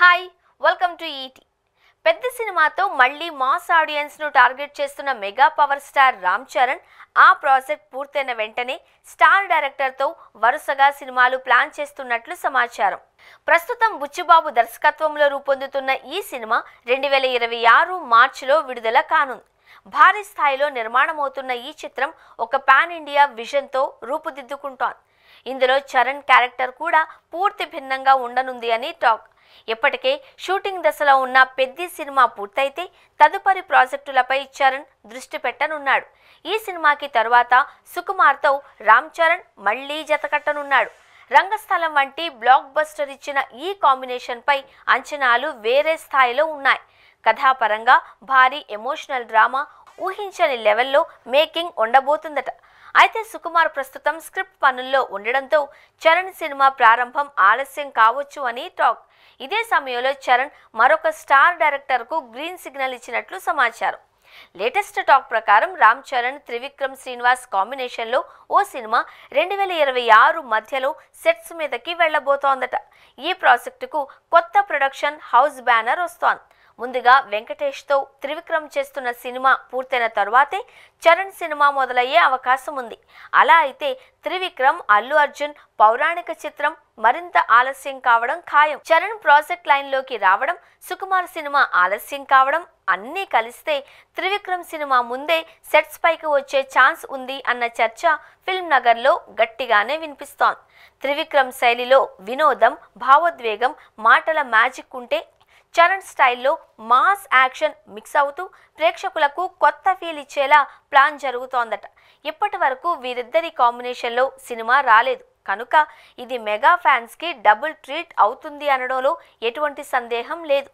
Hi welcome to ఈటీ. పెద్ద సినిమాతో మళ్ళీ మాస్ ఆడియన్స్ ను టార్గెట్ చేస్తున్న mega power star Ram Charan ఆ ప్రాజెక్ట్ పూర్తయిన వెంటనే స్టార్ డైరెక్టర్ తో వరుసగా సినిమాలు ప్లాన్ చేస్తున్నట్లు సమాచారం. ప్రస్తుతం బుచ్చిబాబు దర్శకత్వంలో రూపొందుతున్న ఈ సినిమా 2026 మార్చిలో విడుదల కానుంది. భారీ స్థాయిలో నిర్మాణమవుతున్న ఈ చిత్రం ఒక పాన్ ఇండియా విజన్ తో రూపుదిద్దుకుంటోంది. ఇందులో చరణ్ క్యారెక్టర్ కూడా పూర్తి భిన్నంగా ఉండనుంది అని టాక్. ఇప్పటికే షూటింగ్ దశలో ఉన్న పెద్ది సినిమా పూర్తయితే తదుపరి ప్రాజెక్టులపై చరణ్ దృష్టి పెట్టనున్నాడు. ఈ సినిమాకి తరువాత సుకుమార్తో రామ్ చరణ్ మళ్లీ జతకట్టనున్నాడు. రంగస్థలం వంటి బ్లాక్ బస్టర్ ఇచ్చిన ఈ కాంబినేషన్ పై అంచనాలు వేరే స్థాయిలో ఉన్నాయి. కథాపరంగా భారీ ఎమోషనల్ డ్రామా ఊహించని లెవెల్లో మేకింగ్ ఉండబోతుందట. అయితే సుకుమార్ ప్రస్తుతం స్క్రిప్ట్ పనుల్లో ఉండడంతో చరణ్ సినిమా ప్రారంభం ఆలస్యం కావచ్చు అని టాక్. ఇదే సమయంలో చరణ్ మరొక స్టార్ డైరెక్టర్ కు గ్రీన్ సిగ్నల్ ఇచ్చినట్లు సమాచారం. లేటెస్ట్ టాక్ ప్రకారం రామ్ చరణ్ త్రివిక్రమ్ శ్రీనివాస్ కాంబినేషన్ లో ఓ సినిమా 2026 మధ్యలో సెట్స్ మీదకి వెళ్లబోతోందట. ఈ ప్రాజెక్టుకు కొత్త ప్రొడక్షన్ హౌస్ బ్యానర్ వస్తోంది. ముందుగా వెంకటేష్ తో త్రివిక్రమ్ చేస్తున్న సినిమా పూర్తయిన తరువాతే చరణ్ సినిమా మొదలయ్యే అవకాశం ఉంది. అలా అయితే త్రివిక్రమ్ అల్లు అర్జున్ పౌరాణిక చిత్రం మరింత ఆలస్యం కావడం ఖాయం. చరణ్ ప్రాజెక్ట్ లైన్ లోకి రావడం, సుకుమార్ సినిమా ఆలస్యం కావడం అన్నీ కలిస్తే త్రివిక్రమ్ సినిమా ముందే సెట్స్ పైకి వచ్చే ఛాన్స్ ఉంది అన్న చర్చ ఫిల్మ్ నగర్ లో గట్టిగానే వినిపిస్తోంది. త్రివిక్రమ్ శైలిలో వినోదం, భావోద్వేగం, మాటల మ్యాజిక్ ఉంటే చరణ్ స్టైల్లో మాస్ యాక్షన్ మిక్స్ అవుతూ ప్రేక్షకులకు కొత్త ఫీల్ ఇచ్చేలా ప్లాన్ జరుగుతోందట. ఇప్పటి వరకు వీరిద్దరి కాంబినేషన్లో సినిమా రాలేదు కనుక ఇది మెగా ఫ్యాన్స్ కి డబుల్ ట్రీట్ అవుతుంది అనడంలో ఎటువంటి సందేహం లేదు.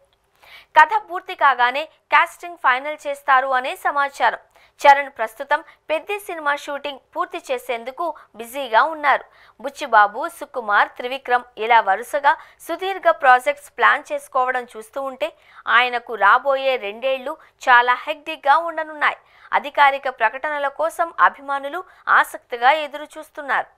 కథ పూర్తి కాగానే కాస్టింగ్ ఫైనల్ చేస్తారు అనే సమాచారం. చరణ్ ప్రస్తుతం పెద్ది సినిమా షూటింగ్ పూర్తి చేసేందుకు బిజీగా ఉన్నారు. బుచ్చిబాబు, సుకుమార్, త్రివిక్రమ్ ఇలా వరుసగా సుదీర్ఘ ప్రాజెక్ట్స్ ప్లాన్ చేసుకోవడం చూస్తూ ఉంటే ఆయనకు రాబోయే 2 ఏళ్లు చాలా హెక్టిక్గా ఉండనున్నాయి. అధికారిక ప్రకటనల కోసం అభిమానులు ఆసక్తిగా ఎదురు చూస్తున్నారు.